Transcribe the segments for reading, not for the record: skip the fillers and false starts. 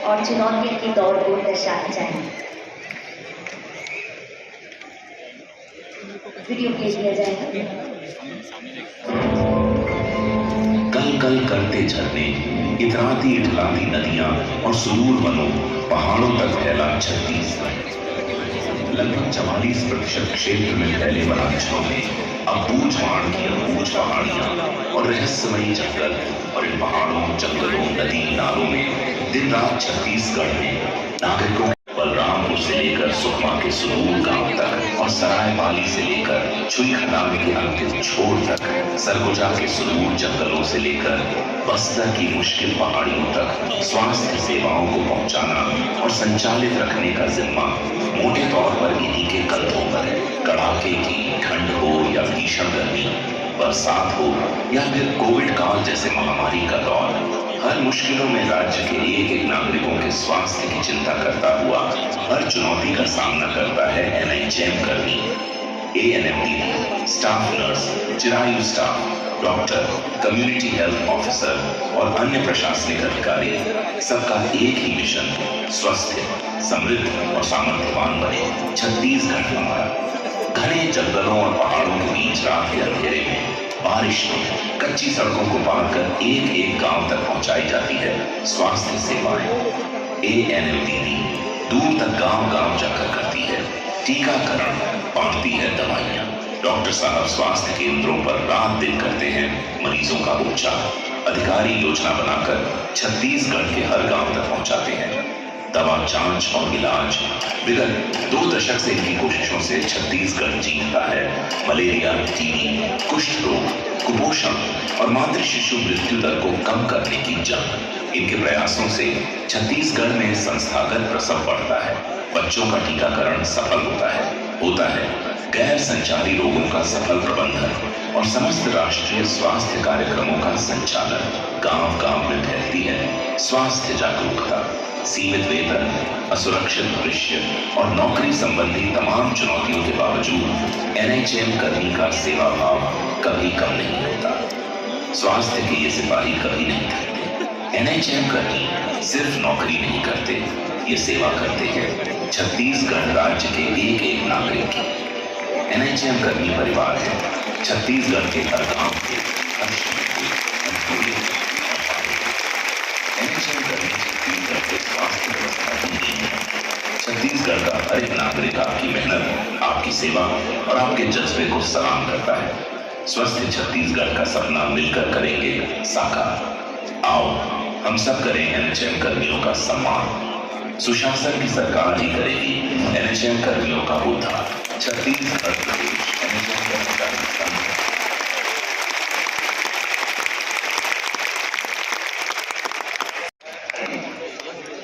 और चुनौतियों की दौड़ को दर्शाया जाए। वीडियो प्ले किया जाएगा। कल कल करते झरने, इतराती इठलाती नदियां और सुदूर वनों, पहाड़ों तक फैला छत्तीसगढ़। लगभग 44% क्षेत्र में फैले वनांचलों में अब बूझ-बाढ़ की अबूझ पहाड़ियां और रहस्यमयी जंगल, और इन पहाड़ों, जंगलों, नदी नालों में दिन रात छत्तीसगढ़ में नागरिकों बलरामपुर से लेकर सुकमा के सुदूर गांव तक और सरायपाली से लेकर छुईखदान के अंतिम छोर तक, सरगुजा के सुदूर जंगलों से लेकर बस्तर की मुश्किल पहाड़ियों तक स्वास्थ्य सेवाओं को पहुंचाना और संचालित रखने का जिम्मा मोटे तौर पर इन्हीं के कंधों पर है। कड़ाके की ठंड हो या भीषण गर्मी, बरसात हो या फिर कोविड काल जैसे महामारी का दौर, हर मुश्किलों में राज्य के एक एक नागरिकों के स्वास्थ्य की चिंता करता हुआ हर चुनौती का सामना करता है एनएचएम कर्मी, ANM, staff nurse, Chirayu staff, doctor, community health officer और अन्य प्रशासनिक अधिकारी। सबका एक ही मिशन, स्वस्थ, समृद्ध और सामर्थ्यवान बने छत्तीसगढ़ हमारा। घने जंगलों और पहाड़ों के बीच रात के अंधेरे में, बारिश में कच्ची सड़कों को पार कर एक एक गांव तक पहुंचाई जाती है स्वास्थ्य सेवाएं। एएनएम दीदी दूर तक गांव गांव जाकर करती है टीकाकरण, बांटती है दवाइयां। डॉक्टर साहब स्वास्थ्य केंद्रों पर रात दिन करते हैं मरीजों का उपचार। अधिकारी योजना बनाकर छत्तीसगढ़ के हर गांव तक पहुंचाते हैं दवा, जांच और इलाज। विगत 2 दशक से इनकी कोशिशों से छत्तीसगढ़ जीतता है मलेरिया, टीबी, कुष्ठ रोग, कुपोषण और मातृ शिशु मृत्यु दर को कम करने की जंग। इनके प्रयासों से छत्तीसगढ़ में संस्थागत प्रसव बढ़ता है, बच्चों का टीकाकरण सफल होता है गैर संचारी रोगों का सफल प्रबंधन और समस्त राष्ट्रीय स्वास्थ्य कार्यक्रमों का संचालन। गांव गांव में फैलती है स्वास्थ्य जागरूकता। सीमित वेतन, असुरक्षित भविष्य और नौकरी संबंधी तमाम चुनौतियों के बावजूद एनएचएम कर्मी का सेवा भाव कभी कम नहीं होता। स्वास्थ्य के ये सिपाही कभी नहीं थकते। एनएचएम कर्मी सिर्फ नौकरी नहीं करते, ये सेवा करते हैं छत्तीसगढ़ राज्य के एक एक नागरिक की। एनएचएम कर्मी परिवार है छत्तीसगढ़ के हर गांव के हर शहर के। एनएचएम कर्मी छत्तीसगढ़ के स्वास्थ्य व्यवस्था की नींव है। छत्तीसगढ़ का हर एक नागरिक आपकी मेहनत, आपकी सेवा और आपके जज्बे को सलाम करता है। स्वस्थ छत्तीसगढ़ का सपना मिलकर करेंगे साकार। आओ हम सब करें एनएचएम कर्मियों का सम्मान। सुशासन की सरकार ही करेगी एनएचएम कर्मियों का उद्धार। छत्तीसगढ़ प्रदेश एनएचएम कर्मचारी संघ।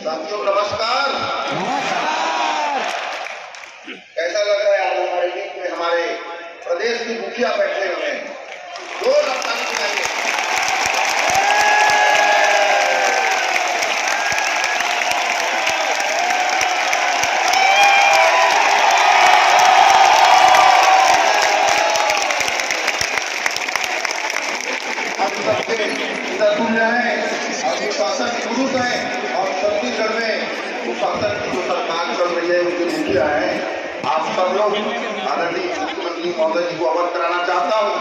साथियों नमस्कार। कैसा लग रहा है आज हमारे बीच में हमारे प्रदेश की मुखिया बैठे हुए हैं। जोरदार ताली बजाइए। शासन पुरुष है और छत्तीसगढ़ में शासन की जो सरकार चल रही है उनके मुखिया है। आप सब लोग आदरणीय मुख्यमंत्री महोदय जी को अवगत कराना चाहता हूँ।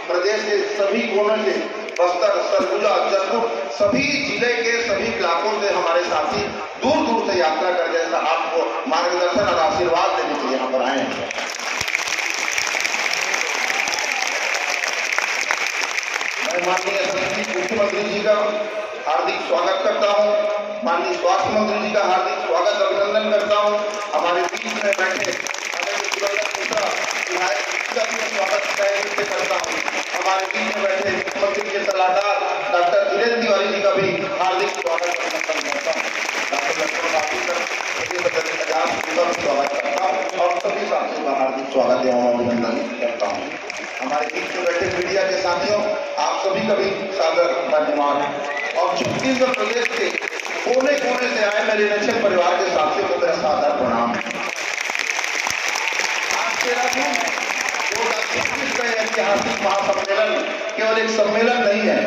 प्रदेश के सभी कोनों से, बस्तर, सरगुजा, जयपुर, सभी जिले के सभी इलाकों से हमारे साथी दूर दूर से यात्रा कर जैसा आपको मार्गदर्शन और आशीर्वाद देने के लिए यहाँ पर आए हैं। मैं माननीय मुख्यमंत्री जी का हार्दिक स्वागत करता हूं। माननीय स्वास्थ्य मंत्री जी का हार्दिक स्वागत अभिनंदन करता हूं। हमारे बीच में बैठे स्वागत करता हूं। हमारे बीच में बैठे मुख्यमंत्री के सलाहकार डॉक्टर धीरेन्द्र तिवारी जी का भी हार्दिक स्वागत अभिनंदन करता हूँ। स्वागत करता हूँ और सभी साथियों का हार्दिक स्वागत एवं अभिनंदन करता हूँ। हमारे बीच में बैठे मीडिया के साथियों, आप सभी का भी सादर धन्यवाद। और छत्तीसगढ़ प्रदेश के कोने कोने से आए मेरे एनएचएम परिवार के साथियों को मेरा सादर प्रणाम। आज तेरा का ऐतिहासिक महासम्मेलन केवल एक सम्मेलन नहीं है,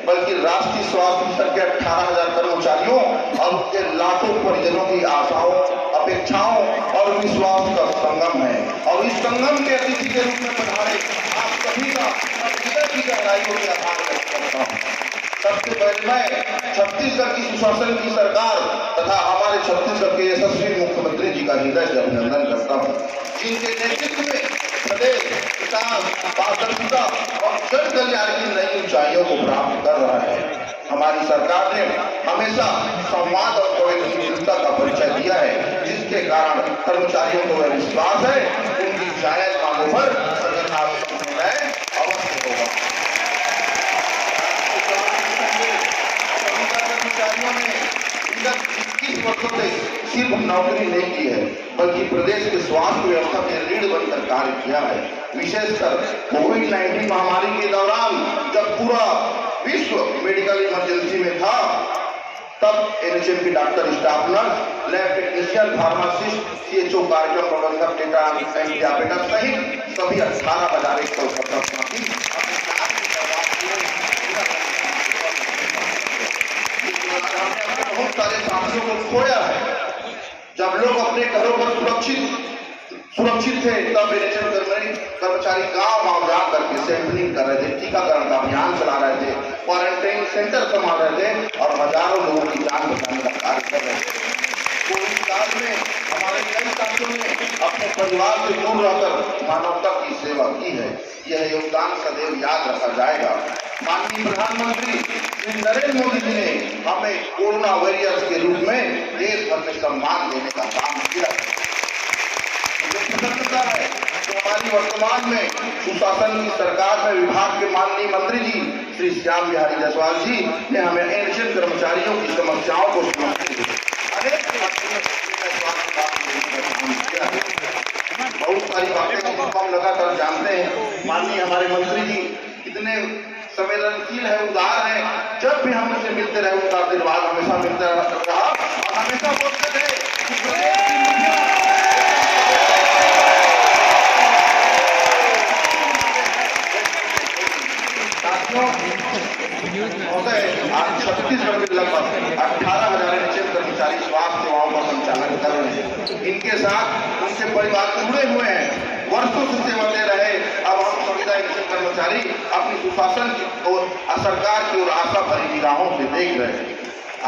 बल्कि राष्ट्रीय स्वास्थ्य मिशन के 18,000 कर्मचारियों और उनके लाखों परिजनों की आशाओं, अपेक्षाओं और विश्वास का संगम है। और इस संगम के अतिथि के रूप में पधारे आप सभी का हृदय की गहराइयों में आभार व्यक्त करता हूँ। सबसे पहले मैं छत्तीसगढ़ की सुशासन की सरकार तथा हमारे छत्तीसगढ़ के यशस्वी मुख्यमंत्री जी का हृदय से अभिनंदन करता हूँ, जिनके नेतृत्व में प्रदेश किसान, पारदर्शिता और जन कल्याण की नई ऊंचाइयों को प्राप्त कर रहा है। हमारी सरकार ने हमेशा संवाद और संवेदनशीलता का परिचय दिया है, जिसके कारण कर्मचारियों को यह विश्वास है उनकी जायज मांगों पर सकारात्मक निर्णय अवश्य होगा। कर्मचारियों ने विगत 21 वर्षों से सिर्फ नौकरी नहीं की है, बल्कि प्रदेश के स्वास्थ्य व्यवस्था के रीढ़ बनकर कार्य किया है। विशेषकर कोविड-19 महामारी के दौरान जब पूरा विश्व मेडिकल इमरजेंसी में था, तब एनएचएम की doctor, staff nurse, lab technician, pharmacist, CHO, कार्यक्रम प्रबंधक, डेटा एंट्री ऑपरेटर सहित सभी 18,117 बहुत सारे साथियों को खोया है। जब लोग अपने घरों पर सुरक्षित थे, तब एनएचएम कर्मचारी गांव जा करके सैंपलिंग कर रहे थे, टीकाकरण का अभियान चला रहे थे, क्वारंटाइन सेंटर संभाल रहे थे और हजारों लोगों की जान बचाने का कार्य कर रहे थे। कोविड काल में हमारे कई साथियों ने अपने परिवार से दूर रहकर मानवता की सेवा की है। यह योगदान सदैव याद रखा जाएगा। माननीय प्रधानमंत्री श्री नरेंद्र मोदी जी ने हमें कोरोना वॉरियर्स के रूप में देश भर में सम्मान देने का काम किया। मुझे प्रसन्नता है कि हमारी वर्तमान में सुशासन की सरकार में विभाग के माननीय मंत्री जी श्री श्याम बिहारी जायसवाल जी ने हमें एनएचएम कर्मचारियों की समस्याओं को समझते बहुत सारी बातें जिनको हम लगातार जानते हैं। माननीय हमारे मंत्री जी कितने संवेदनशील है, उदार है। जब भी हम उनसे मिलते रहे उनका आशीर्वाद हमेशा मिलता रहा और हमेशा बोलते थे आज छत्तीसगढ़ में लगभग 18,000 एनएचएम कर्मचारी स्वास्थ्य सेवाओं का संचालन कर रहे हैं। इनके साथ उनके परिवार जुड़े हुए हैं, वर्षों से सेवा दे रहे। अब हम संविदा एनएचएम कर्मचारी अपनी सुशासन की ओर, सरकार की ओर आशा भरी निगाहों से देख रहे हैं।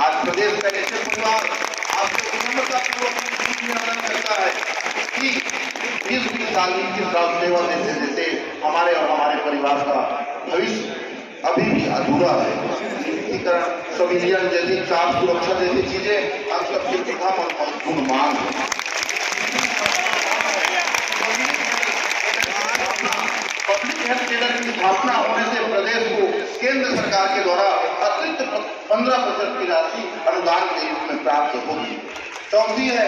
आज प्रदेश का एनएचएम परिवार आपसे विनम्रतापूर्वक निवेदन करता है कि 20 साल की सेवा देते देते हमारे और हमारे परिवार का भविष्य अभी भी अधूरा है। नियुक्तिकरण, संविलियन जैसी चाप सुरक्षा जैसी चीजें हम सबकी प्रथम और महत्वपूर्ण मांग है। पब्लिक हेल्थ केंद्र की स्थापना होने से प्रदेश को केंद्र सरकार के द्वारा अतिरिक्त 15% की राशि अनुदान के रूप में प्राप्त होगी। चौथी है,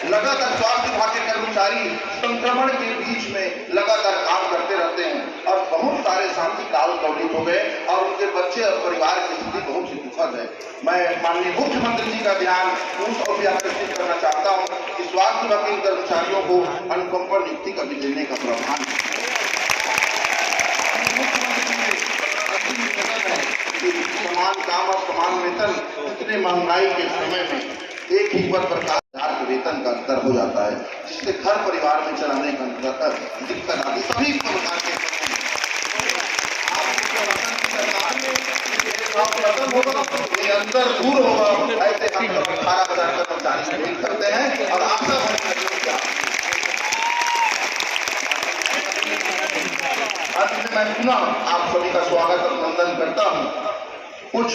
लगातार स्वास्थ्य विभाग के कर्मचारी संक्रमण के बीच में लगातार काम करते रहते हैं और बहुत सारे साथी काल कवलित हो गए और उनके बच्चे और परिवार की स्थिति बहुत ही दुखद है। मैं माननीय मुख्यमंत्री जी का ध्यान उस ओर भी आकर्षित करना चाहता हूँ कि स्वास्थ्य विभाग के कर्मचारियों को अनुकंपा नियुक्ति कर देने का प्रावधान समान काम और समान वेतन। इतने महंगाई के समय में एक ही पद पर 4,000 के वेतन का अंतर हो जाता है, जिससे घर परिवार में चलाने का दिक्कत आती। सभी प्रकार के ये अंतर दूर होगा। ऐसे हम 18,000 कर्मचारी उम्मीद करते हैं और आशा मैं पुनः आप सभी का स्वागत और अभिनंदन करता हूँ। कुछ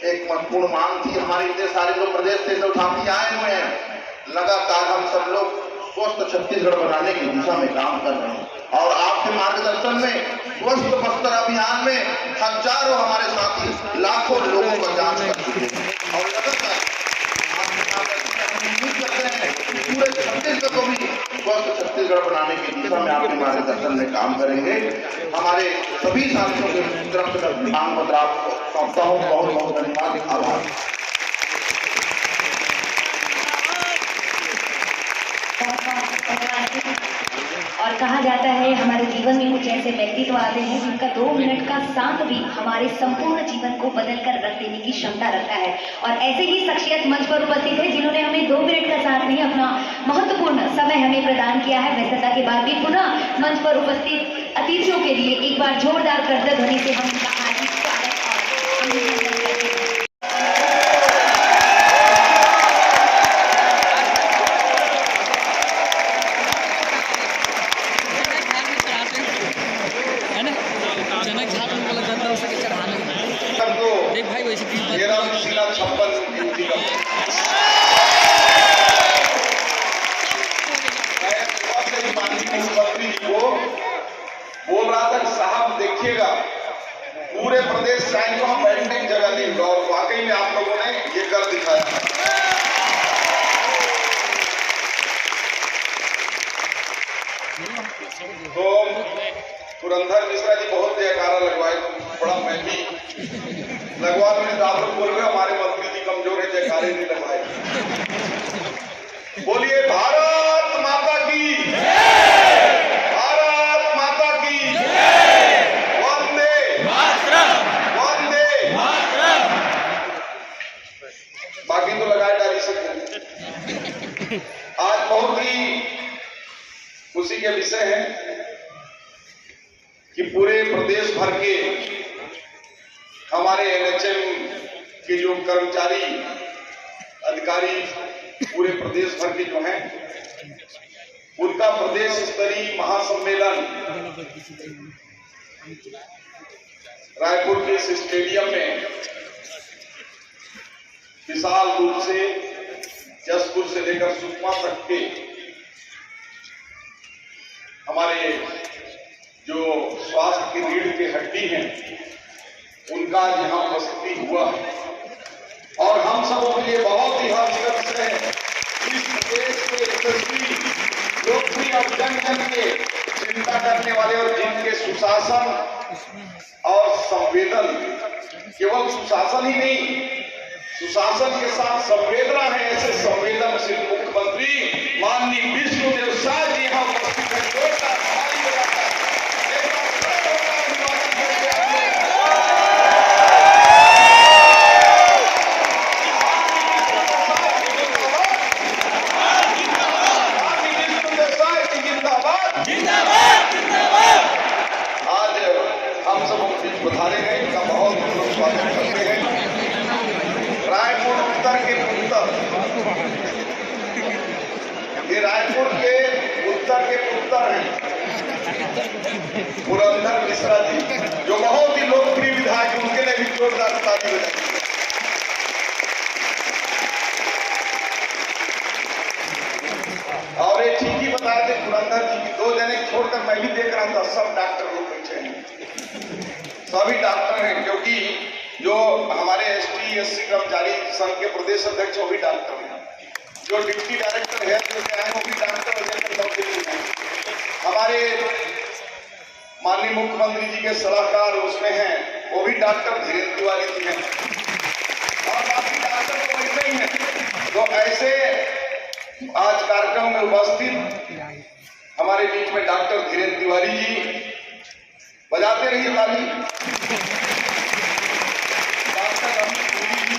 एक महत्वपूर्ण मांग थी हमारे, इतने सारे लोग प्रदेश से उठाती आए हुए हैं। लगातार हम सब लोग स्वस्थ छत्तीसगढ़ बनाने की दिशा में काम कर रहे हैं और आपके मार्गदर्शन में स्वस्थ बस्तर अभियान में हजारों हमारे साथी लाखों लोगों का जांच कर चुके हैं और लगातार उम्मीद करते हैं कि पूरे छत्तीसगढ़ को भी स्वस्थ छत्तीसगढ़ बनाने की दिशा में आपके मार्गदर्शन में काम करेंगे। हमारे सभी साथियों की तरफ से मांग पत्र आपको सौंपता हूँ। बहुत बहुत धन्यवाद, आभार। और कहा जाता है हमारे जीवन में कुछ ऐसे व्यक्तित्व आते हैं जिनका 2 मिनट का साथ भी हमारे संपूर्ण जीवन को बदल कर रख देने की क्षमता रखता है। और ऐसे ही शख्सियत मंच पर उपस्थित है जिन्होंने हमें 2 मिनट का साथ नहीं, अपना महत्वपूर्ण समय हमें प्रदान किया है। व्यस्तता के बाद भी पुनः मंच पर उपस्थित अतिथियों के लिए एक बार जोरदार करतब ध्वनि से हम इनका हार्दिक स्वागत और अभिनंदन करते हैं। देख भाई वैसे मुख्यमंत्री जी को बोल रहा था कि साहब देखिएगा पूरे प्रदेश साइन को हम बैठने की जगह देंगे, और वाकई में आप लोगों ने ये कर दिखाया। तो पुरंदर मिश्रा जी बहुत जयकारा लगवाए, बड़ा मैं भी लगवा मैंने तो आप लोग बोल रहे हमारे मंत्री जी कमजोर है, जयकारे नहीं लगवाए। बोलिए भारत माता की, भारत माता की, वंदे वंदे। बाकी तो लगाए डाली सकते। आज बहुत ही खुशी के विषय है कि पूरे प्रदेश भर के हमारे एनएचएम के जो कर्मचारी अधिकारी पूरे प्रदेश भर के जो हैं उनका प्रदेश स्तरीय महासम्मेलन रायपुर के इस स्टेडियम में विशाल रूप से जसपुर से लेकर सुकमा तक के हमारे जो स्वास्थ्य की रीढ़ की हड्डी हैं उनका यहाँ उपस्थिति हुआ है। और हम सबों के लिए बहुत ही हर्ष है इस देश के यशस्वी लोकप्रिय और जन जन के चिंता करने वाले और जिनके सुशासन और संवेदन, केवल सुशासन ही नहीं, सुशासन के साथ संवेदना है, ऐसे संवेदनशील मुख्यमंत्री माननीय विष्णुदेव साय जी यहाँ उपस्थित है। जोरदार ताली बजाकर पधारे हैं, इनका बहुत बहुत स्वागत करते हैं। रायपुर उत्तर के पुत्र, ये रायपुर के उत्तर के पुत्र हैं पुरंदर मिश्रा जी, जो बहुत ही लोकप्रिय विधायक, उनके लिए भी जोरदार ताली बजाएं। और ये ठीक ही बताए थे पुरंदर जी की, 2 जने छोड़कर मैं भी देख रहा था, सब डॉक्टर लोग बैठे हैं, सभी डॉक्टर हैं, क्योंकि जो हमारे एसटी एससी कर्मचारी संघ के प्रदेश अध्यक्ष वो भी डॉक्टर हैं, जो डिप्टी डायरेक्टर है वो भी डॉक्टर हैं, हमारे माननीय मुख्यमंत्री जी के सलाहकार उसमें हैं वो भी डॉक्टर धीरेन्द्र तिवारी जी हैं, और बाकी डॉक्टर तो वैसे ही हैं। तो ऐसे आज कार्यक्रम में उपस्थित हमारे बीच में डॉक्टर धीरेन्द्र तिवारी जी, बजाते रहिए ताली। डॉक्टर अमित पुरी जी,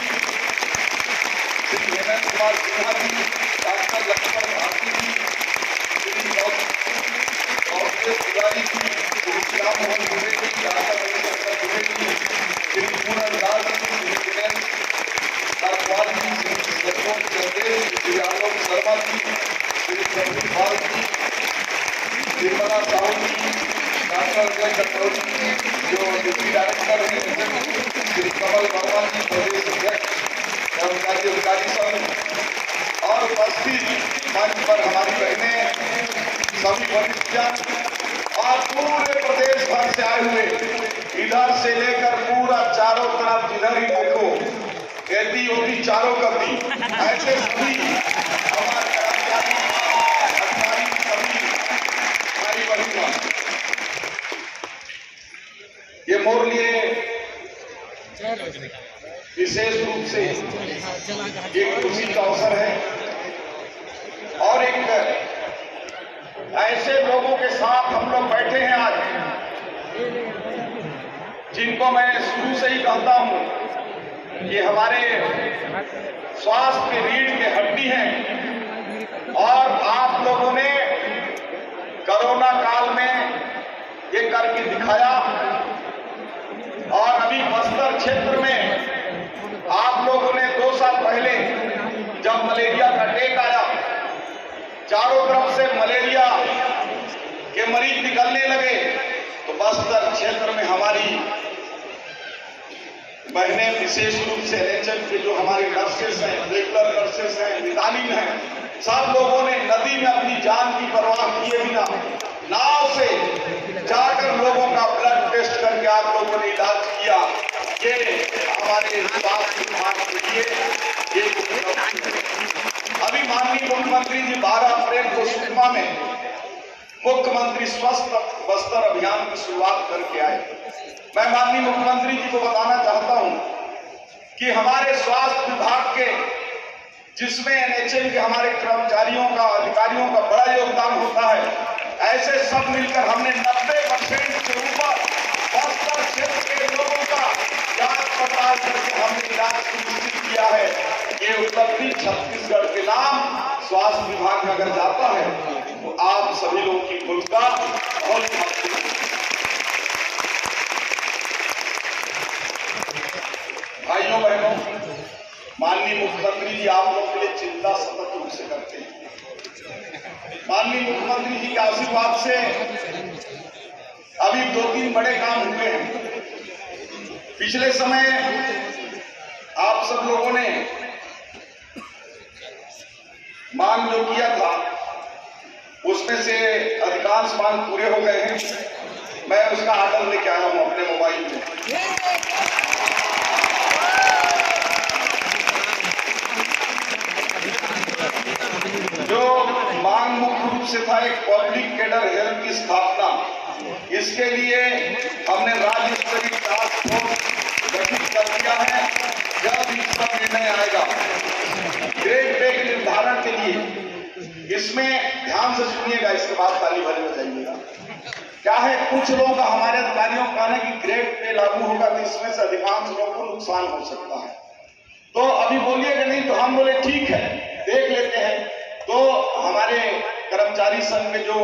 श्री हेमंत कुमार सिन्हा जी, डॉक्टर लक्ष्मण भारती जी, श्री गौतम तिवारी जी, श्री राम मोहन दुबे जी, डॉक्टर रविशंकर दुबे जी, श्री पूरन दास जी, श्री विनय काकवाल जी, श्री सतोष चंदेल, श्री आलोक शर्मा जी, श्री प्रभु पाल जी, निर्मला साहू जी, डॉक्टर जय चक्रवर्ती जी जो डिप्टी डायरेक्टर हैं, श्री कमल वर्मा जी प्रदेश अध्यक्ष कर्मचारी अधिकारी संघ, और उपस्थित मंच पर हमारी बहनें, सभी वरिष्ठ और पूरे प्रदेश भर से आए हुए, इधर से लेकर पूरा चारों तरफ जिधर ही देखो खेती होती चारों कभी, ऐसे सभी हमारे कर्मचारी अधिकारी सभी हमारी बहनें, ये मोर लिए विशेष रूप से एक खुशी का अवसर है, और एक ऐसे लोगों के साथ हम लोग बैठे हैं आज समझता हूँ कि हमारे स्वास्थ्य के रीढ़ के हड्डी हैं और आप लोगों ने कोरोना काल में ये करके दिखाया। और अभी बस्तर क्षेत्र में आप लोगों ने 2 साल पहले जब मलेरिया का अटैक आया, चारों तरफ से मलेरिया के मरीज निकलने लगे, तो बस्तर क्षेत्र में हमारी बहनें विशेष रूप से एनएचएम के जो हमारे नर्सेस हैं, रेगुलर नर्सेस हैं, विटामिन हैं, सब लोगों ने नदी में अपनी जान की परवाह किए बिना नाव से जाकर लोगों का ब्लड टेस्ट करके आप लोगों ने इलाज किया। ये हमारे स्वास्थ्य विभाग के लिए ये अभी माननीय मुख्यमंत्री जी 12 अप्रैल को सुकमा में मुख्यमंत्री स्वस्थ बस्तर अभियान की शुरुआत करके आए। मैं माननीय मुख्यमंत्री जी को बताना चाहता हूं कि हमारे स्वास्थ्य विभाग के जिसमें एनएचएम के हमारे कर्मचारियों का, अधिकारियों का बड़ा योगदान होता है, ऐसे सब मिलकर हमने 90% से ऊपर बस्तर क्षेत्र के लोगों का जांच पड़ताल करके हमने इलाज सुनिश्चित किया है। ये उपलब्धि छत्तीसगढ़ के नाम स्वास्थ्य विभाग में अगर जाता है तो आप सभी लोगों की भूमिका बहुत महत्वपूर्ण है। भाइयों बहनों, माननीय मुख्यमंत्री जी आप लोगों के लिए चिंता सतत रूप से करते हैं। माननीय मुख्यमंत्री जी के आशीर्वाद से अभी 2-3 बड़े काम हुए हैं। पिछले समय आप सब लोगों ने मांग जो किया था उसमें से अधिकांश मांग पूरे हो गए हैं। मैं उसका आर्डर लेके आया हूं अपने मोबाइल में। जो मांग मुख्य रूप से था एक पब्लिक कैडर हेल्थ की स्थापना, इसके लिए हमने राज्य स्तरीय टास्क फोर्स गठित कर दिया है। जब इसका निर्णय आएगा ग्रेड पे के निर्धारण के लिए, इसमें ध्यान से सुनिएगा, इसके बाद ताली बजाइए बजाइएगा। क्या है, कुछ लोगों का, हमारे अधिकारियों का कहना है कि ग्रेड पे लागू होगा तो इसमें से अधिकांश लोगों को नुकसान हो सकता है। तो अभी बोलिएगा नहीं, तो हम बोले ठीक है देख लेते हैं। तो हमारे कर्मचारी संघ में जो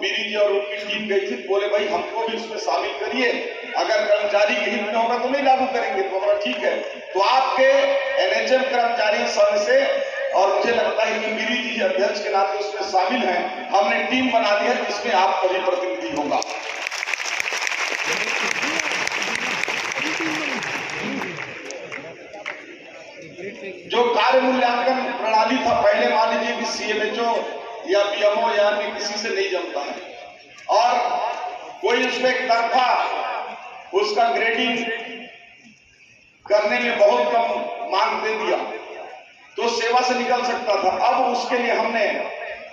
बीरी जी और उनकी टीम गई थी, बोले भाई हमको भी इसमें शामिल करिए, अगर कर्मचारी के हित में होगा तो नहीं लागू करेंगे। तो हमारा ठीक है। तो आपके एनएचएम कर्मचारी संघ से, और मुझे लगता है कि बीरी जी अध्यक्ष के नाते उसमें शामिल हैं, हमने टीम बना दी है जिसमें आपका भी प्रतिनिधि होगा। जो कार्य मूल्यांकन प्रणाली था, पहले मान लीजिए कि सीएमएचओ या पीएमओ या अन्य किसी से नहीं जमता है और कोई उसमें एक तरफा उसका ग्रेडिंग करने में बहुत कम मार्क दे दिया तो सेवा से निकल सकता था। अब उसके लिए हमने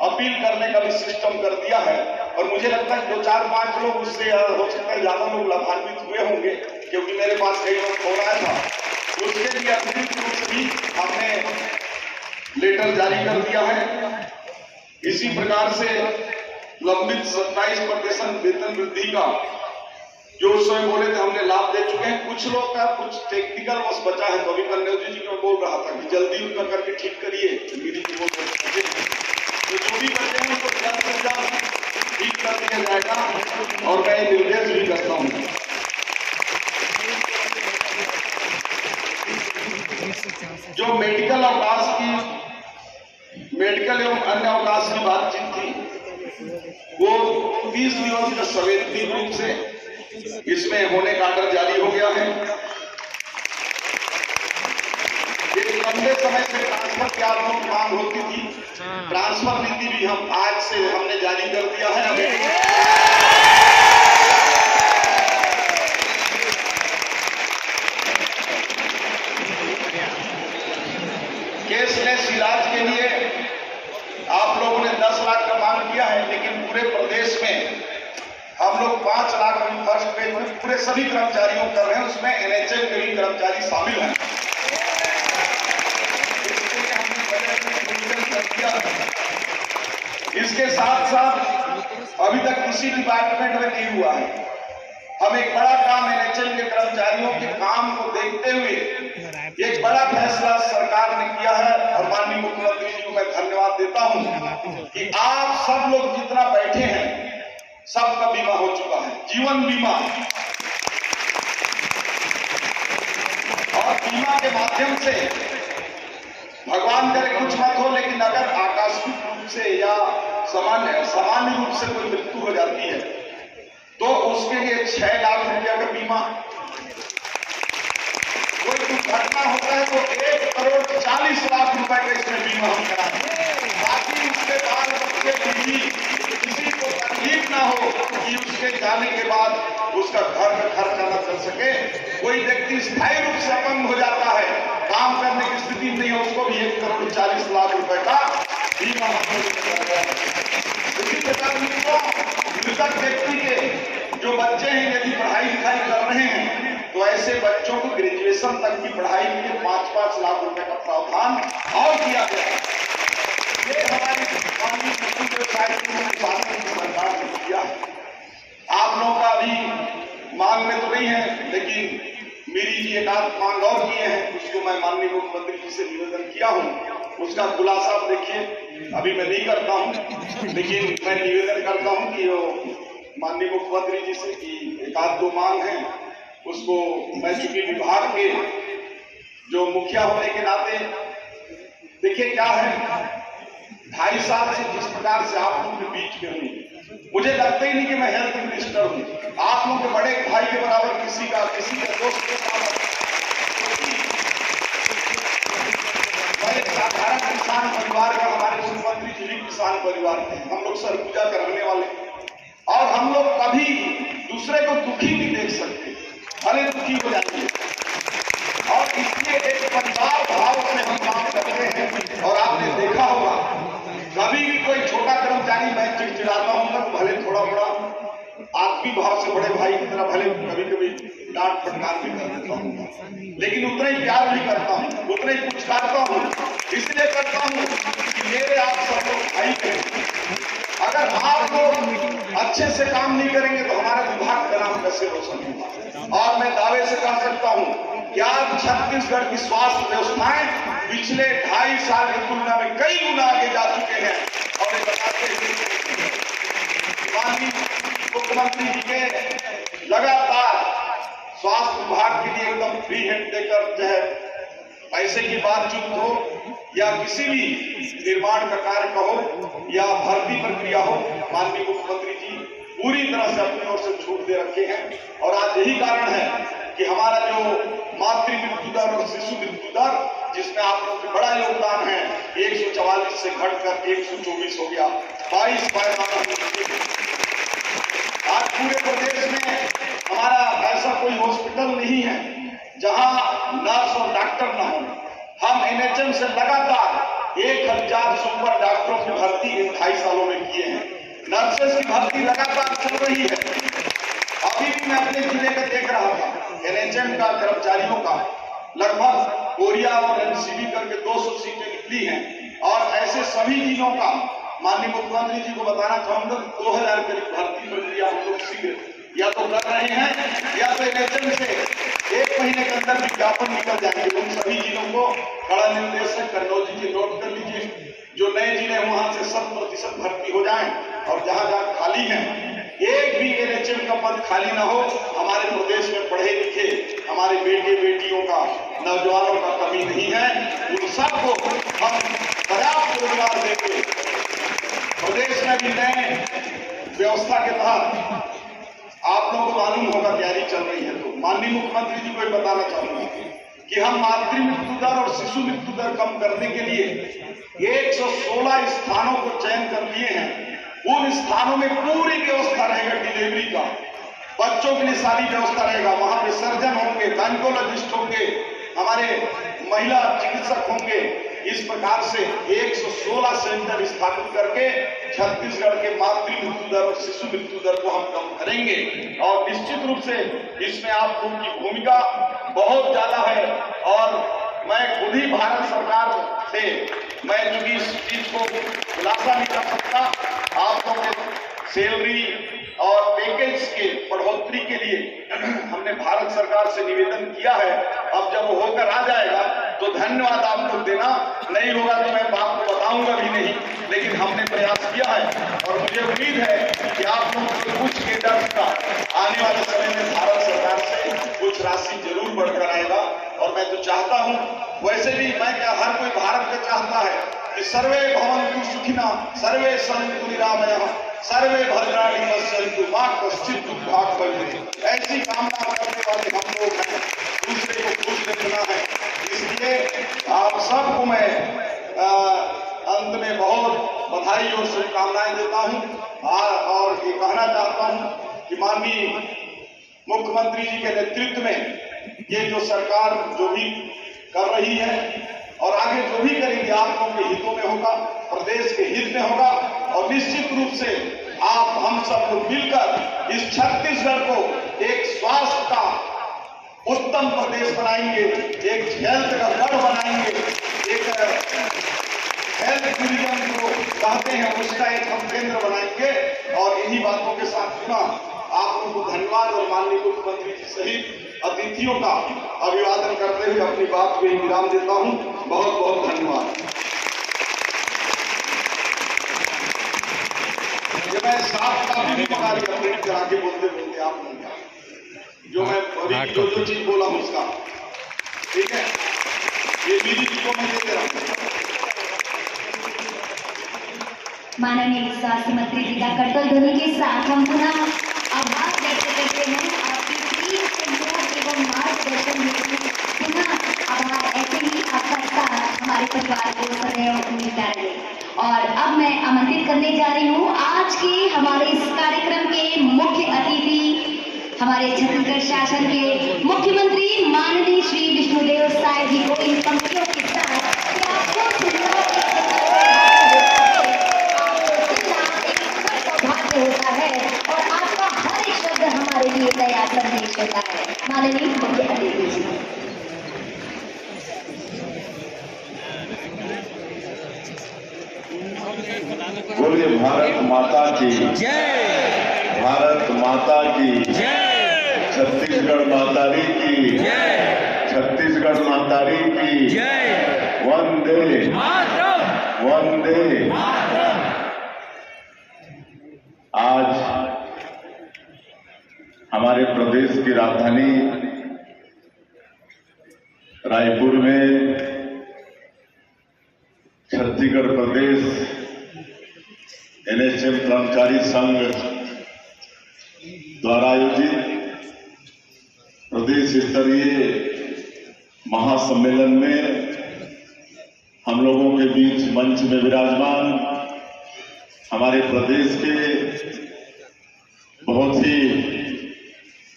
अपील करने का भी सिस्टम कर दिया है और मुझे लगता है 2-4-5 लोग उससे, हो सकता है ज्यादा लोग लाभान्वित हुए होंगे, क्योंकि मेरे पास कई लोग फोन आया था। उसके लिए अतिरिक्त रूप से भी हमने लेटर जारी कर दिया है। इसी प्रकार से लंबित 27% वेतन वृद्धि का जो उस समय बोले थे हमने लाभ दे चुके हैं। कुछ लोग का कुछ टेक्निकल बस बचा है, तो अभी कन्याजी जी को बोल रहा था कि जल्दी उनका करके ठीक करिए। तो जो भी बचे हैं उनको जल्द से जल्द ठीक कर दिया जाएगा और मैं निर्देश भी करता हूँ। जो मेडिकल एवं अन्य अवकाश की बातचीत थी, वो 30 दिनों से संवैधानिक रूप से इसमें होने का आर्डर जारी हो गया है। एक लंबे समय से ट्रांसफर की आप लोगों की मांग होती थी, ट्रांसफर नीति भी हम आज से हमने जारी कर दिया है। कैशलेस इलाज के लिए आप लोगों ने 10 लाख का मांग किया है, लेकिन पूरे प्रदेश में हम लोग 5 लाख अभी फर्स्ट फेज में पूरे सभी कर्मचारियों कर रहे हैं, उसमें एनएचएम के भी कर्मचारी शामिल हैं। इसके लिए हमने बजट में प्रोविजन कर दिया। इसके साथ साथ अभी तक किसी डिपार्टमेंट में नहीं हुआ है हम एक बड़ा काम एनएचएम के कर्मचारियों के काम को देखते हुए एक बड़ा फैसला सरकार ने किया है और माननीय मुख्यमंत्री जी को मैं धन्यवाद देता हूं कि आप सब लोग जितना बैठे हैं सबका बीमा हो चुका है, जीवन बीमा। और बीमा के माध्यम से भगवान करे कुछ मत हो, लेकिन अगर आकस्मिक रूप से या सामान्य रूप से कोई मृत्यु हो जाती है तो उसके लिए 6 लाख रुपया का बीमा। कोई दुर्घटना होता है तो 1,40,00,000 रुपए का इसमें बीमा हम कराते हैं, ताकि उसके बाद बच्चे बीवी किसी को तकलीफ ना हो कि उसके जाने के बाद उसका घर में खर्चा न चल सके। कोई व्यक्ति स्थायी रूप से अपंग हो जाता है, काम करने की स्थिति नहीं है, उसको भी 1,40,00,000 रुपए का बीमा। इसी प्रकार मृतक व्यक्ति के जो बच्चे हैं यदि पढ़ाई लिखाई कर रहे हैं तो ऐसे बच्चों को ग्रेजुएशन तक की पढ़ाई के लिए 5-5 लाख रुपए का प्रावधान और किया गया है। ये हमारी सरकार ने किया है। आप लोगों का अभी मांग में तो नहीं है, लेकिन मेरी एक आध मांग और किए हैं, उसको मैं माननीय मुख्यमंत्री जी से निवेदन किया हूं। उसका खुलासा आप देखिए, अभी मैं नहीं करता हूं, लेकिन मैं निवेदन करता हूं कि माननीय मुख्यमंत्री जी से कि एक आध दो मांग है, उसको मैं चूंकि विभाग के जो मुखिया होने के नाते, देखिए क्या है, 2.5 साल से जिस प्रकार से आप लोगों के बीच में हूँ, मुझे लगता ही नहीं कि मैं हेल्थ मिनिस्टर हूँ। आप लोगों के बड़े भाई के बराबर किसी का दोस्त के साथ मैं एक साधारण किसान परिवार का, हमारे मुख्यमंत्री जी भी किसान परिवार के, हम लोग सरगुजा करने वाले, और हम लोग कभी दूसरे को दुखी नहीं देख सकते, भले दुखी हो जाएंगे, और इसलिए एक परिवार भाव से हम काम करते हैं। और आपने देखा होगा कभी भी कोई छोटा कर्मचारी मैं चिड़चिड़ाता हूं तो भले थोड़ा बड़ा आत्मीय भाव से बड़े भाई की तरह भले कभी कभी डांट फटकार भी कर देता हूं, लेकिन उतना ही प्यार भी करता हूं, उतना ही पुचकारता हूं। इसलिए करता हूं कि मेरे आप सब लोग भाई हैं। अगर आप लोग अच्छे से काम नहीं करेंगे तो हमारे विभाग का नाम कैसे रोशन होगा। और मैं दावे से कह सकता हूं कि आज छत्तीसगढ़ की स्वास्थ्य व्यवस्थाएं पिछले 2.5 साल की तुलना में कई गुना आगे जा चुके हैं। और माननीय मुख्यमंत्री जी के लगातार स्वास्थ्य विभाग के लिए एकदम फ्री हैंड देकर जो है पैसे की बातचीत हो या किसी भी निर्माण का कार्य का हो या भर्ती प्रक्रिया हो, माननीय मुख्यमंत्री जी पूरी तरह से अपनी ओर से छूट दे रखे हैं। और आज यही कारण है कि हमारा जो मातृ मृत्यु दर और शिशु मृत्यु दर, जिसमें आप लोगों का बड़ा योगदान है, 144 से घटकर 124 हो गया, 22 आज पूरे प्रदेश में हमारा ऐसा कोई हॉस्पिटल नहीं है जहां नर्स और डॉक्टर न हो। हम एनएचएम से लगातार 1000 से ऊपर डॉक्टरों की भर्ती इन 2.5 सालों में किए हैं। नर्सेस की भर्ती लगातार चल रही है। अभी भी मैं अपने जिले में देख रहा था, एनएचएम का कर्मचारियों का लगभग कोरिया और एमसीबी करके 200 सीटें निकली हैं। और ऐसे सभी जिलों का माननीय मुख्यमंत्री जी को बताना चाहूंगा, 2000 करीब भर्ती प्रक्रिया हम लोग शीघ्र या तो कर रहे हैं या तो एनएचएम से 1 महीने के अंदर विज्ञापन निकल जाएंगे। उन सभी जिलों को कड़ा निर्देश है, कन्नौज जी नोट कर लीजिए, जो नए जिले वहां से 100% भर्ती हो जाएं। और जहां जहां खाली है, एक भी एनएचएम का पद खाली ना हो। हमारे प्रदेश में पढ़े लिखे हमारे बेटे बेटियों का, नौजवानों का कमी नहीं है। उन सबको हम पर्याप्त रोजगार देंगे। प्रदेश में भी नए व्यवस्था के तहत आप लोगों को मालूम होगा तैयारी चल रही है। तो माननीय मुख्यमंत्री जी को ये बताना चाहूंगा कि हम मातृ मृत्यु दर और शिशु मृत्यु दर कम करने के लिए 116 स्थानों को चयन कर लिए हैं। उन स्थानों में पूरी व्यवस्था रहेगा डिलीवरी का, बच्चों के लिए सारी व्यवस्था रहेगा। वहां पे सर्जन होंगे, गायनेकोलॉजिस्ट होंगे, हमारे महिला चिकित्सक होंगे। इस प्रकार से 116 सेंटर स्थापित करके छत्तीसगढ़ के मातृ मृत्यु दर और शिशु मृत्यु दर को हम कम करेंगे। और निश्चित रूप से इसमें आप लोगों की भूमिका बहुत ज्यादा है। और मैं खुद ही भारत सरकार से, मैं चूंकि इस चीज को खुलासा नहीं कर सकता, आप लोगों के सैलरी और पैकेज के बढ़ोतरी के के लिए हमने भारत सरकार से निवेदन किया है। अब जब वो होकर आ जाएगा तो धन्यवाद आप लोग देना, नहीं होगा तो मैं आपको बताऊंगा भी नहीं, लेकिन हमने प्रयास किया है और मुझे उम्मीद है कि आप लोग कुछ के डर का आने वाले समय में भारत सरकार से कुछ राशि जरूर बढ़कर आएगा। और मैं तो चाहता हूं, वैसे भी मैं क्या, हर कोई भारत का चाहता है कि सर्वे भवन्तु सुखिनः, सर्वे सन्तु निरामयः, सर्वे भद्राणि पश्यन्तु मा कश्चित् दुःखात् भवेत्। ऐसी कामना करने वाले हम लोग हैं, दूसरे को खुश रखना है। इसलिए आप सबको मैं अंत में बहुत बधाई और शुभकामनाएं देता हूं और ये कहना चाहता हूं कि माननीय मुख्यमंत्री जी के नेतृत्व में ये जो सरकार जो भी कर रही है और आगे जो भी करेंगे आप लोगों के हितों में होगा, प्रदेश के हित में होगा और निश्चित रूप से आप हम सब लोग मिलकर इस छत्तीसगढ़ को एक स्वास्थ्य का उत्तम प्रदेश बनाएंगे, एक हेल्थ का गढ़ बनाएंगे, एक हेल्थ टूरिज्म जो कहते हैं उसका एक हम केंद्र बनाएंगे। और इन्हीं बातों के साथ पुनः आप लोगों को धन्यवाद और माननीय मुख्यमंत्री जी सहित अतिथियों का अभिवादन करते हुए अपनी बात को विराम देता हूं। बहुत बहुत धन्यवाद। ये मैं साफ काफी भी बता रही प्रिंट करा के बोलते बोलते आप लोगों का जो मैं अभी जो चीज बोला हूं उसका, ठीक है, ये मेरी चीज को मैं देते रहा। माननीय स्वास्थ्य मंत्री जी का कट्टल ध्वनि के साथ हम पुनः आभार व्यक्त करते हैं आपकी प्रिय सहयोग एवं मार्गदर्शन हेतु। पुनः आभार, ऐसे ही आपका साथ हमारे परिवार को सदैव मिलता रहे। और अब मैं आमंत्रित करने जा रही हूँ आज के हमारे इस कार्यक्रम के मुख्य अतिथि, हमारे छत्तीसगढ़ शासन के मुख्यमंत्री माननीय श्री विष्णुदेव साय जी को इन पंक्तियों के साथ होता है और आपका हर एक शब्द हमारे लिए तैयार संदेश होता है। माननीय मुख्य अतिथि जी। बोलिए भारत माता की जय, भारत माता की जय, छत्तीसगढ़ मातारी की जय, छत्तीसगढ़ मातारी की जय, वंदे मातरम, वंदे मातरम। आज हमारे प्रदेश की राजधानी रायपुर में छत्तीसगढ़ प्रदेश एनएचएम कर्मचारी संघ द्वारा आयोजित प्रदेश स्तरीय महासम्मेलन में हम लोगों के बीच मंच में विराजमान हमारे प्रदेश के बहुत ही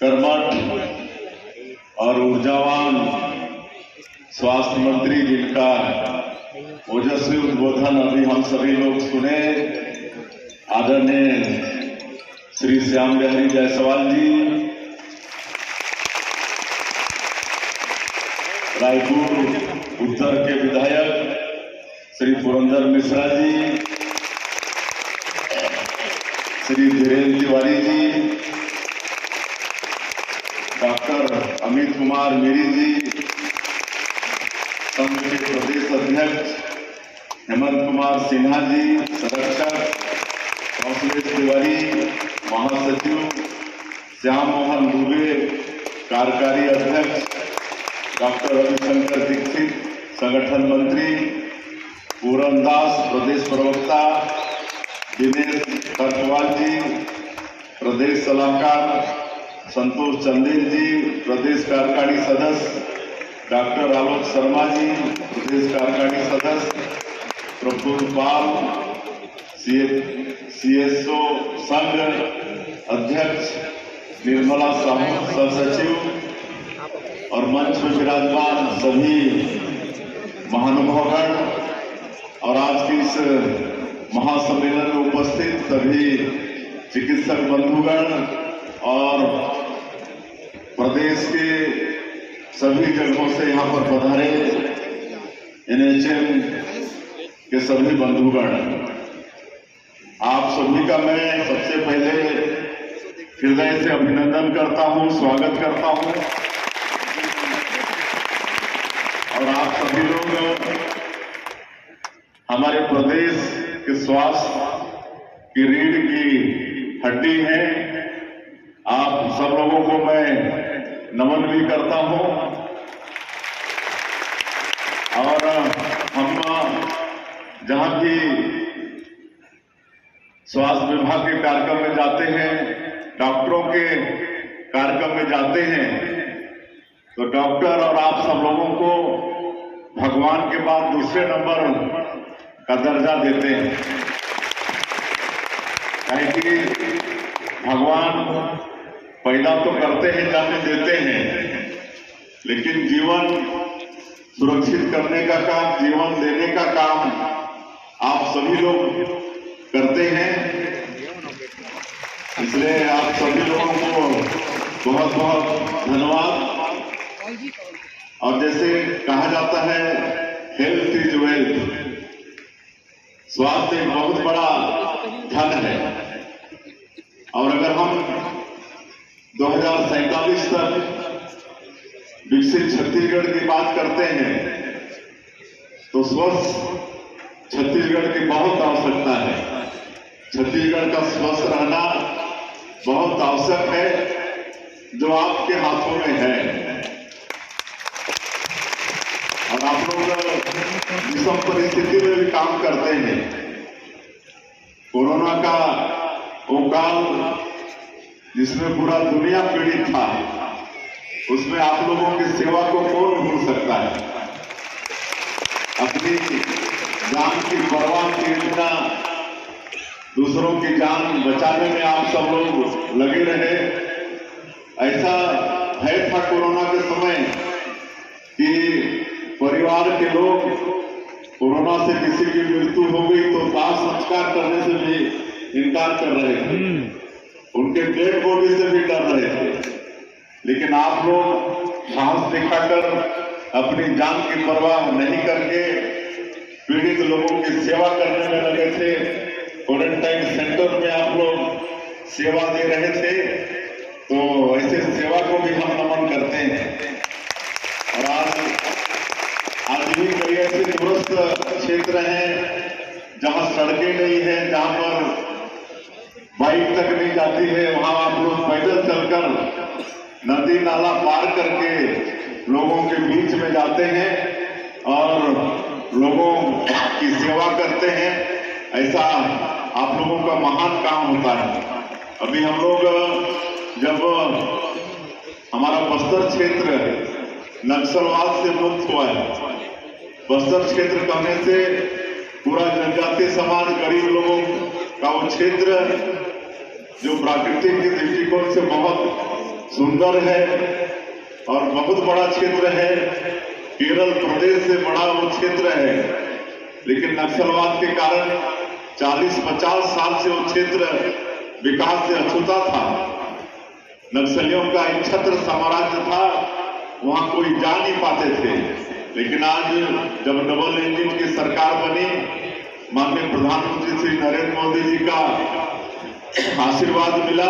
कर्मठ और ऊर्जावान स्वास्थ्य मंत्री जिनका ओजस्वी उद्बोधन अभी हम सभी लोग सुने, आदरणीय श्री श्याम बिहारी जायसवाल जी, रायपुर उत्तर के विधायक श्री पुरंदर मिश्रा जी, श्री धीरेन्द्र तिवारी जी, डॉक्टर अमित कुमार मेरी जी, संघ के प्रदेश अध्यक्ष हेमंत कुमार सिन्हा जी, संरक्षक कौशलेश तिवारी, महासचिव श्याम मोहन दुबे, कार्यकारी अध्यक्ष डॉक्टर रविशंकर दीक्षित, संगठन मंत्री पूरन दास, प्रदेश प्रवक्ता दिनेश खरवाल जी, प्रदेश सलाहकार संतोष चंदेल जी, प्रदेश कार्यकारी सदस्य डॉक्टर आलोक शर्मा जी, प्रदेश कार्यकारी सदस्य प्रफुल्ल पाल, सीएसओ संघ अध्यक्ष निर्मला साहू, सहसचिव और मंच में विराजमान सभी महानुभावगण और आज की इस महासम्मेलन में उपस्थित सभी चिकित्सक बंधुगण और प्रदेश के सभी जगहों से यहाँ पर पधारे एनएचएम के सभी बंधुगण, आप सभी का मैं सबसे पहले हृदय से अभिनंदन करता हूं, स्वागत करता हूं। और आप सभी लोग हमारे प्रदेश के स्वास्थ्य की रीढ़ की हड्डी हैं। आप सब लोगों को मैं नमन भी करता हूं। और हम जहां भी स्वास्थ्य विभाग के कार्यक्रम में जाते हैं, डॉक्टरों के कार्यक्रम में जाते हैं, तो डॉक्टर और आप सब लोगों को भगवान के बाद दूसरे नंबर का दर्जा देते हैं। कि भगवान पैदा तो करते हैं, जन्म देते हैं, लेकिन जीवन सुरक्षित करने का काम, जीवन देने का काम आप सभी लोग करते हैं। इसलिए आप सभी लोगों को बहुत बहुत धन्यवाद। और जैसे कहा जाता है, हेल्थ इज वेल्थ, स्वास्थ्य एक बहुत बड़ा धन है। और अगर हम 2047 तक विकसित छत्तीसगढ़ की बात करते हैं, तो स्वस्थ छत्तीसगढ़ की बहुत आवश्यकता है। छत्तीसगढ़ का स्वस्थ रहना बहुत आवश्यक है, जो आपके हाथों में है। और आप लोग विषम परिस्थिति में भी काम करते हैं। कोरोना का वो काल जिसमें पूरा दुनिया पीड़ित था, उसमें आप लोगों की सेवा को कौन भूल सकता है। अपनी जान की परवाह किए बिना दूसरों की जान बचाने में आप सब लोग लगे रहे। ऐसा भय था कोरोना के समय कि परिवार के लोग कोरोना से किसी की मृत्यु हो गई तो दाह संस्कार करने से भी इनकार कर रहे थे, उनके डेड बॉडी से भी डर रहे थे। लेकिन आप लोग साहस दिखाकर अपनी जान की परवाह नहीं करके पीड़ित लोगों की सेवा करने में लगे थे। क्वारंटाइन सेंटर में आप लोग सेवा दे रहे थे, तो ऐसे सेवा को भी हम नमन करते हैं। और आज भी कई ऐसे दूरस्थ क्षेत्र हैं जहां सड़कें नहीं है, जहां पर बाइक तक नहीं जाती है, वहां आप लोग पैदल चलकर नदी नाला पार करके लोगों के बीच में जाते हैं और लोगों की सेवा करते हैं। ऐसा आप लोगों का महान काम होता है। अभी हम लोग जब हमारा बस्तर क्षेत्र नक्सलवाद से मुक्त हुआ है, बस्तर क्षेत्र कहने से पूरा जनजातीय समाज, गरीब लोगों का वो क्षेत्र जो प्राकृतिक के दृष्टिकोण से बहुत सुंदर है और बहुत बड़ा क्षेत्र है। केरल प्रदेश से बड़ा वो क्षेत्र है, लेकिन नक्सलवाद के कारण 40-50 साल से वो क्षेत्र विकास से अछूता था। नक्सलियों का एक छत्र साम्राज्य था, वहां कोई जा नहीं पाते थे। लेकिन आज जब डबल इंजन की सरकार बनी, माननीय प्रधानमंत्री श्री नरेंद्र मोदी जी का आशीर्वाद मिला,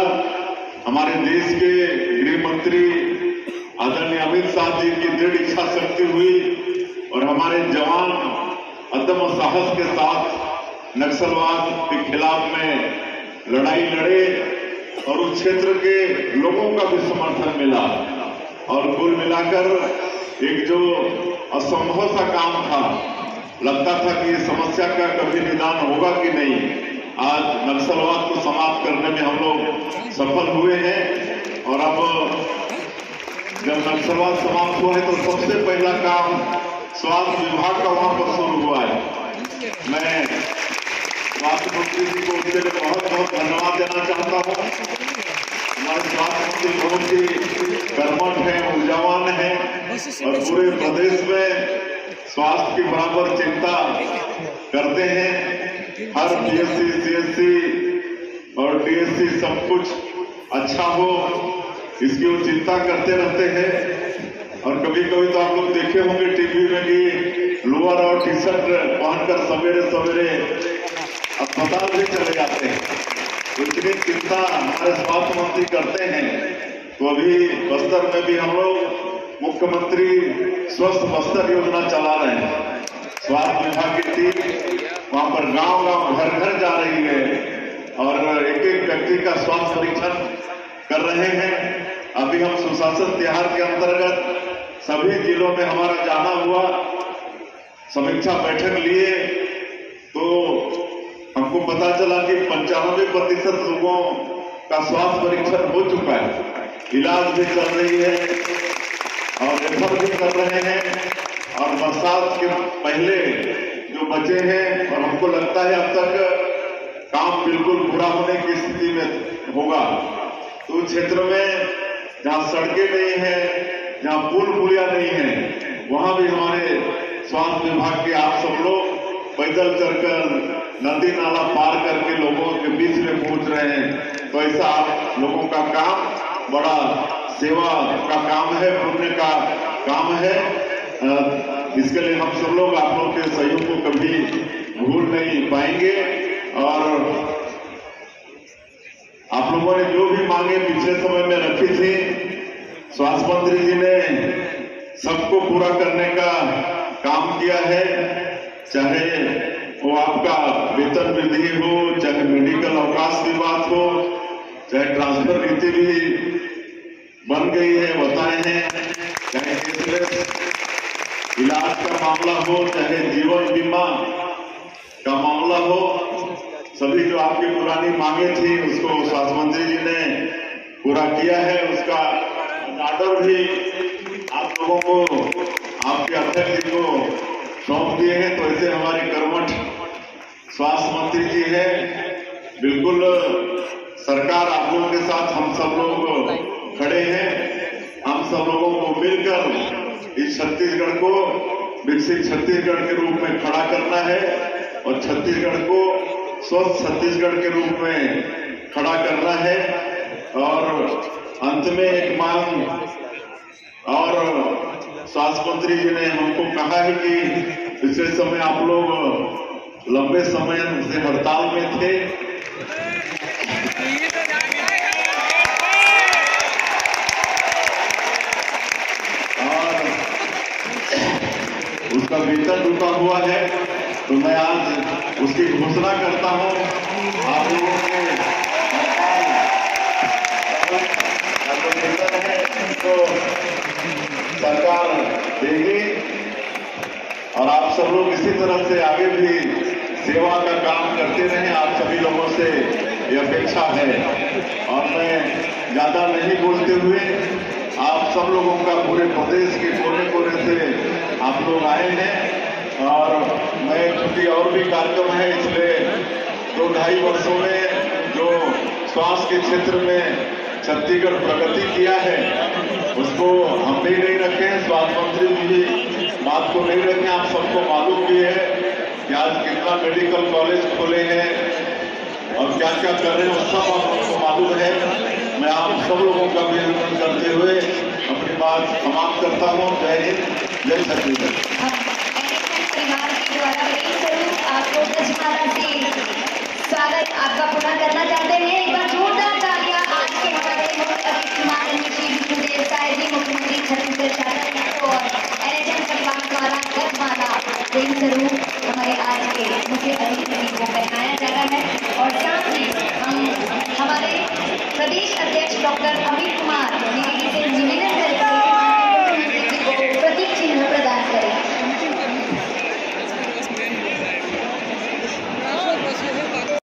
हमारे देश के गृह मंत्री आदरणीय अमित शाह जी की दृढ़ इच्छा शक्ति हुई और हमारे जवान अदम्य साहस के साथ नक्सलवाद के खिलाफ में लड़ाई लड़े और उस क्षेत्र के लोगों का भी समर्थन मिला। और कुल मिलाकर एक जो असंभव सा काम था, लगता था कि इस समस्या का कभी निदान होगा कि नहीं, आज नक्सलवाद को समाप्त करने में हम लोग सफल हुए हैं। और अब जब नक्सलवाद समाप्त हुआ है तो सबसे पहला काम स्वास्थ्य विभाग का वहां पर शुरू हुआ है। मैं स्वास्थ्य मंत्री जी को उसके लिए बहुत बहुत धन्यवाद देना चाहता हूँ। हमारे स्वास्थ्य मंत्री बहुत ही कर्मठ है, ऊर्जावान है और पूरे प्रदेश में स्वास्थ्य की बराबर चिंता करते हैं। हर पीएससी, सीएससी और डीएससी सब कुछ अच्छा हो, इसकी वो चिंता करते रहते हैं। और कभी कभी तो आप लोग देखे होंगे टीवी में कि लोअर और टी शर्ट पहनकर सवेरे सवेरे अस्पताल भी चले जाते हैं। इतनी चिंता हमारे स्वास्थ्य मंत्री करते हैं, तो अभी बस्तर में भी हम लोग मुख्यमंत्री स्वस्थ बस्तर योजना चला रहे हैं। स्वास्थ्य विभाग की टीम वहां पर गांव-गांव, घर-घर जा रही है और एक-एक व्यक्ति का स्वास्थ्य परीक्षण कर रहे हैं। अभी हम सुशासन त्योहार के अंतर्गत सभी जिलों में हमारा जाना हुआ, समीक्षा बैठक लिए, तो हमको पता चला कि 95% लोगों का स्वास्थ्य परीक्षण हो चुका है, इलाज भी चल रही है और रेफर भी कर रहे हैं। और बरसात के पहले जो बचे हैं, और हमको लगता है अब तक काम बिल्कुल पूरा होने की स्थिति में होगा, तो क्षेत्र में जहां सड़कें नहीं है, जहां पुल पुलिया नहीं है, वहां भी हमारे स्वास्थ्य विभाग के आप सब लोग पैदल चलकर नदी नाला पार करके लोगों के बीच में पहुंच रहे हैं। तो ऐसा आप लोगों का काम बड़ा सेवा का काम है, पुण्य का काम है। इसके लिए हम सब लोग आप लोगों के सहयोग को कभी भूल नहीं पाएंगे। और आप लोगों ने जो भी मांगे पिछले समय में रखी थी, स्वास्थ्य मंत्री जी ने सबको पूरा करने का काम किया है। चाहे वो आपका वेतन वृद्धि हो, चाहे मेडिकल अवकाश की बात हो, चाहे ट्रांसफर नीति भी बन गई है, बताए हैं, चाहे कैशलेस इलाज का मामला हो, चाहे जीवन बीमा का मामला हो, सभी जो आपकी पुरानी मांगे थी उसको स्वास्थ्य मंत्री जी ने पूरा किया है। उसका ऑर्डर भी आप लोगों को, आपके अध्यक्ष जी को सौंप दिए हैं। तो ऐसे हमारे कर्मठ स्वास्थ्य मंत्री जी हैं, बिल्कुल सरकार आप लोगों के साथ हम सब लोग खड़े हैं। हम सब लोगों को मिलकर इस छत्तीसगढ़ को विकसित छत्तीसगढ़ के रूप में खड़ा करना है और छत्तीसगढ़ को स्वस्थ छत्तीसगढ़ के रूप में खड़ा करना है। और अंत में एक मांग, और स्वास्थ्य मंत्री जी ने हमको कहा है कि पिछले समय आप लोग लंबे समय से हड़ताल में थे, और उसका वेतन रुका हुआ है। तो मैं आज उसकी घोषणा करता हूं, आप लोगों के वेतन है तो सरकार देगी, और आप सब लोग इसी तरह से आगे भी सेवा का काम करते रहें। आप सभी लोगों से ये अपेक्षा है। और मैं ज्यादा नहीं बोलते हुए, आप सब लोगों का पूरे प्रदेश के कोने कोने से आप लोग आए हैं, और मैं चूंकि और भी कार्यक्रम है, इसलिए 2-2.5 वर्षों में जो स्वास्थ्य के क्षेत्र में छत्तीसगढ़ प्रगति किया है उसको हम भी नहीं रखे, स्वास्थ्य मंत्री भी बात को नहीं रखे। आप सबको मालूम भी है कि आज कितना मेडिकल कॉलेज खोले हैं और क्या क्या कर रहे हैं, वो सब आप सबको मालूम है। मैं आप सब लोगों का भी अभिनंदन करते हुए अपनी बात समाप्त करता हूँ। जय हिंद, जय छत्तीसगढ़। परिवार के द्वारा आपको दशमारा से स्वागत आपका पूरा करना चाहते हैं। एक बार जोरदार तालियां आज के हमारे मुख्य अतिथि माननीय श्री विष्णुदेव साय जी, मुख्यमंत्री छत्तीसगढ़ शासन और NHM परिवार द्वारा गजमाला देन स्वरूप हमारे आज के मुख्य अतिथि को